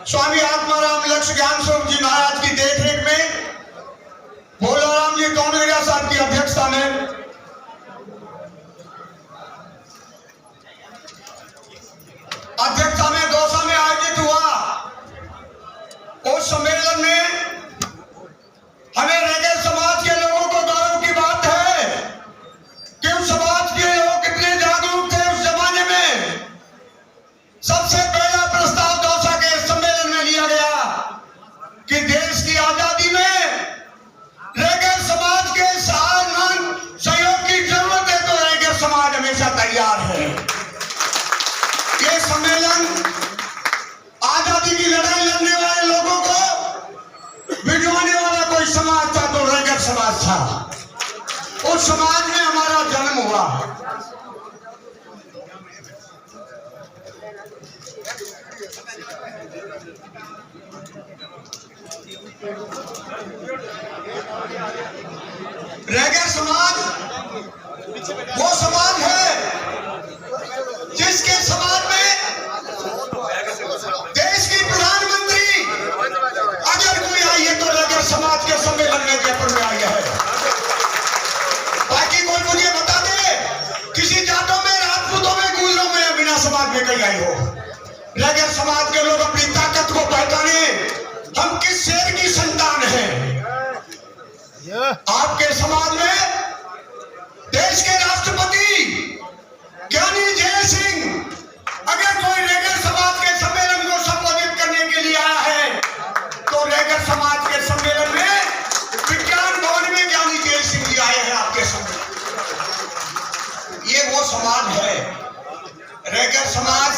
स्वामी आत्माराम लक्ष्य ज्ञान स्वरूप जी महाराज की देखरेख में, भोलाराम जी कौंडरिया साहब की अध्यक्षता में दौसा में आयोजित हुआ। उस सम्मेलन में हमें रेगल समाज के लोगों को गौरव की बात है कि उस समाज के लोग कितने जागरूक थे उस जमाने में। सबसे पहला प्रस्ताव दौसा के सम्मेलन में लिया गया कि देश की आजादी में रेगल समाज के सहयोग की जरूरत है, तो रेगल समाज हमेशा तैयार है। ये सम्मेलन आजादी की लड़ाई लड़ने वाले लोगों को भिजवाने वाला कोई समाज था तो रेगल समाज था। उस समाज में हमारा जन्म हुआ। रेगल समाज वो समाज है जिसके समाज में देश की प्रधानमंत्री अगर कोई आई है तो रेगल समाज के सम्मेलन में जयपुर में आई है। बाकी कोई मुझे बता दे किसी जातों में, राजपूतों में, गुजरों में, बिना समाज में कहीं आई हो। रेगल समाज के लोग अपनी ताकत को पहचाने, हम किस शेर की संतान हैं। आपके समाज में देश के राष्ट्रपति ज्ञानी जय सिंह अगर कोई रेगल समाज के सम्मेलन को संबोधित करने के लिए आया है तो रेगल समाज के सम्मेलन में विज्ञान भवन में ज्ञानी जय सिंह जी आए हैं आपके सम्मेलन। ये वो समाज है। रेगल समाज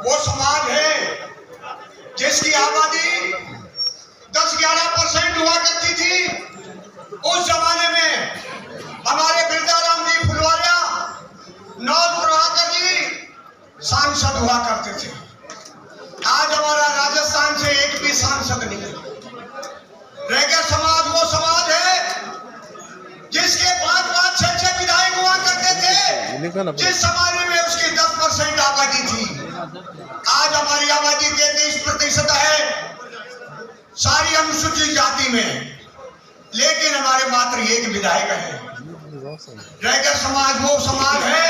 वो समाज है जिसकी आबादी 10-11% हुआ करती थी। उस जमाने में हमारे बिरदाराम जी फुलवारिया, नौल प्रभाकर जी सांसद हुआ करते थे। आज हमारा राजस्थान से एक भी सांसद नहीं है। रेगल समाज वो समाज है जिसके 5-5, 6-6 विधायक हुआ करते थे, जिस जमाने में उसकी 10% आबादी थी। आज हमारी आबादी 33% है सारी अनुसूचित जाति में, लेकिन हमारे मात्र एक विधायक है। रेगल समाज वो समाज है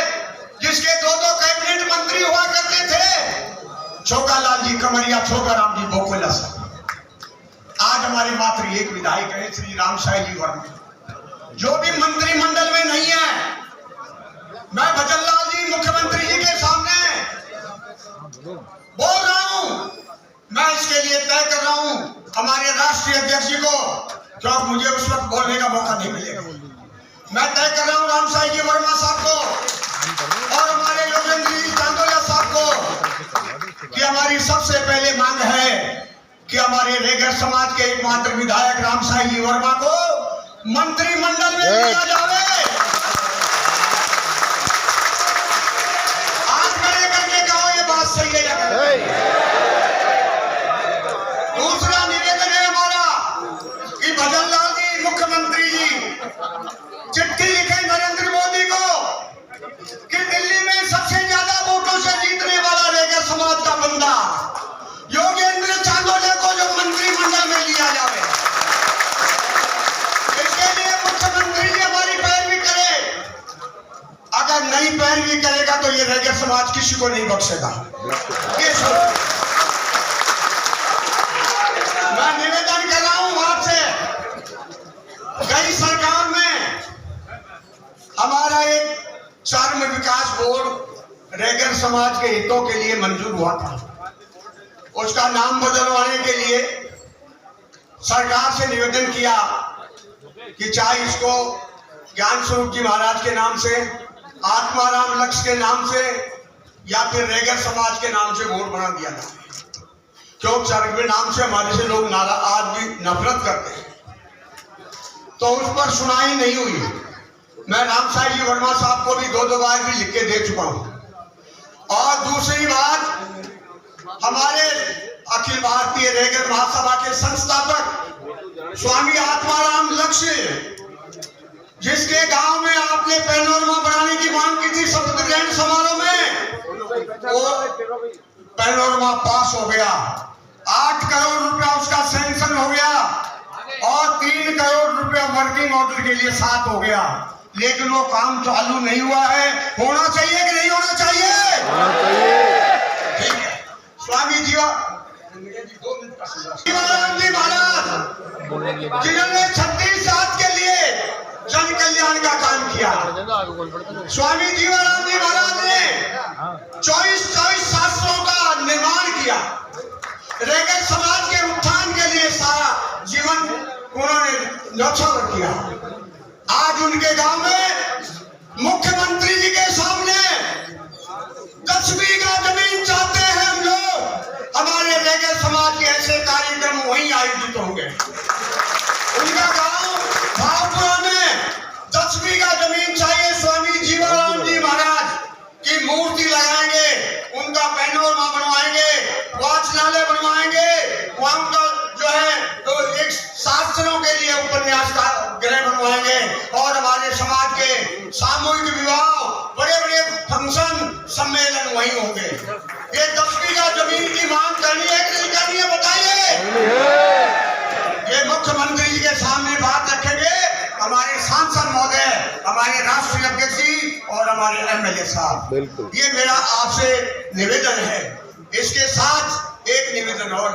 जिसके 2-2 कैबिनेट मंत्री हुआ करते थे, छोकालाल जी कमरिया, छोकाराम जी बोकोला साहब। आज हमारे मात्र एक विधायक है श्री रामसाई जी वर्मा, जो भी मंत्रिमंडल में नहीं है। मैं भजनलाल जी मुख्यमंत्री जी के सामने बोल रहा हूं, मैं इसके लिए तय कर रहा हूं हमारे राष्ट्रीय अध्यक्ष जी को, क्योंकि मुझे उस वक्त बोलने का मौका नहीं मिलेगा। मैं तय कर रहा हूं रामसाई जी वर्मा साहब को और हमारे योगेंद्र जी चांदोलिया साहब को कि हमारी सबसे पहले मांग है कि हमारे रेगल समाज के एकमात्र विधायक रामसाई जी वर्मा को मंत्रिमंडल में लिया जाए। आज खड़े करके कहो ये बात सही है या गलत। दूसरा निवेदन है हमारा कि भजनलाल जी मुख्यमंत्री जी चिट्ठी लिखे नरेंद्र मोदी को कि दिल्ली में सबसे ज्यादा वोटों से जीतने वाला रेगल समाज का बंदा योगेंद्र चांदोलिया को जो मंत्रिमंडल में लिया जाए। इसके लिए मुख्यमंत्री जी हमारी पैरवी करे। अगर नहीं पैरवी करेगा तो ये रेगल समाज किसी को नहीं बख्शेगा। मैं निवेदन कर रहा हूं आपसे, कई सरकार में हमारा एक चर्म विकास बोर्ड रेगल समाज के हितों के लिए मंजूर हुआ था। उसका नाम बदलवाने के लिए सरकार से निवेदन किया कि चाहे इसको ज्ञान स्वरूप जी महाराज के नाम से, आत्माराम लक्ष्य के नाम से या फिर रेगल समाज के नाम से बोर्ड बना दिया था। क्योंकि चर्म के नाम से हमारे से लोग आज भी नफरत करते हैं, तो उस पर सुनाई नहीं हुई। मैं रामसाई जी वर्मा साहब को भी 2-2 बार भी लिख के दे चुका हूं। और दूसरी बात, हमारे अखिल भारतीय रेगल महासभा के संस्थापक स्वामी आत्माराम लक्ष्य, जिसके गांव में आपने पैनोरमा बनाने की मांग की थी शपथ ग्रहण समारोह में, पैनोरमा पास हो गया, 8 करोड़ रुपया उसका सैंक्शन हो गया और 3 करोड़ रुपया वर्किंग ऑर्डर के लिए 7 हो गया, लेकिन वो काम चालू नहीं हुआ है। होना चाहिए कि नहीं होना चाहिए? ठीक है। स्वामी जीवानंद जी महाराज जिन्होंने 36 साल के लिए जन कल्याण का काम किया, स्वामी जीवानंद जी महाराज ने 24 शास्त्रों का निर्माण किया, रैगन समाज के उत्थान के लिए सारा जीवन उन्होंने न्यौछावर किया। आज उनके गांव में मुख्यमंत्री जी के सामने 10 बीघा जमीन चाहते हैं हम लोग। हमारे रैगन समाज के ऐसे कार्यक्रम वहीं आयोजित होंगे। उनका गांव भावपुरा में 10 बीघा जमीन चाहिए, स्वामी जीवानंद जी महाराज की मूर्ति लगाएंगे, उनका पैनोरमा बनवाएंगे, वाचनालय बनवाएंगे, वहां उनका जो है तो एक शास्त्रों के लिए उपन्यास का गृह बनवाएंगे और हमारे समाज के सामूहिक विवाह, बड़े बड़े फंक्शन सम्मेलन वहीं होंगे। ये 10 बीघा जमीन की मांग करनी है कि नहीं करनी है बताइए? ये मुख्यमंत्री जी के सामने बात रखेंगे हमारे सांसद महोदय, हमारे राष्ट्रीय अध्यक्ष जी और हमारे एमएलए साहब। ये मेरा आपसे निवेदन है। इसके साथ एक निवेदन और,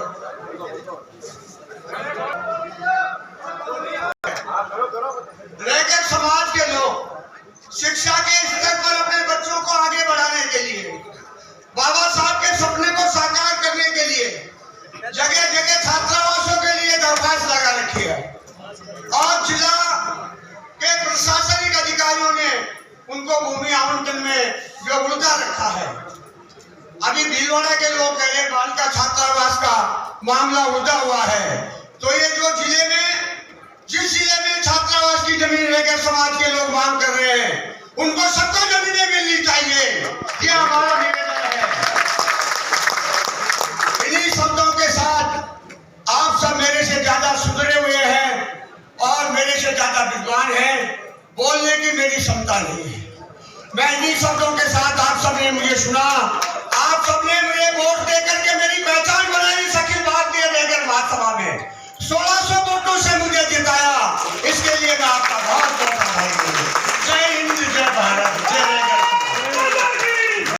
रैगन समाज के लोग शिक्षा के स्तर पर अपने बच्चों को आगे बढ़ाने के लिए, बाबा साहब के सपने को साकार करने के लिए जगह जगह छात्रावासों के लिए दरखास्त लगा रखी है और जिला के प्रशासनिक अधिकारियों ने उनको भूमि आवंटन में जो उलझा रखा है। अभी भीलवाड़ा के लोग कह रहे बालिका छात्रावास का मामला उलझा हुआ है, तो ये जो जिले में जिस जिले में छात्रावास की जमीन रैगन समाज के लोग मांग कर रहे हैं, उनको सबको जमीनें मिलनी चाहिए। ये हमारा निवेदन है। इन्हीं शब्दों के साथ आप सब मेरे से ज्यादा सुधरे हुए हैं और मेरे से ज्यादा विद्वान हैं, बोलने की मेरी क्षमता नहीं है। मैं इन्हीं शब्दों के साथ आप सबने मुझे सुना, आप सबने मुझे वोट देकर के मेरी पहचान बनाई अखिल भारतीय रैगन महासभा में 1600 वोटों से मुझे जिताया। इसके लिए मैं आपका बहुत बहुत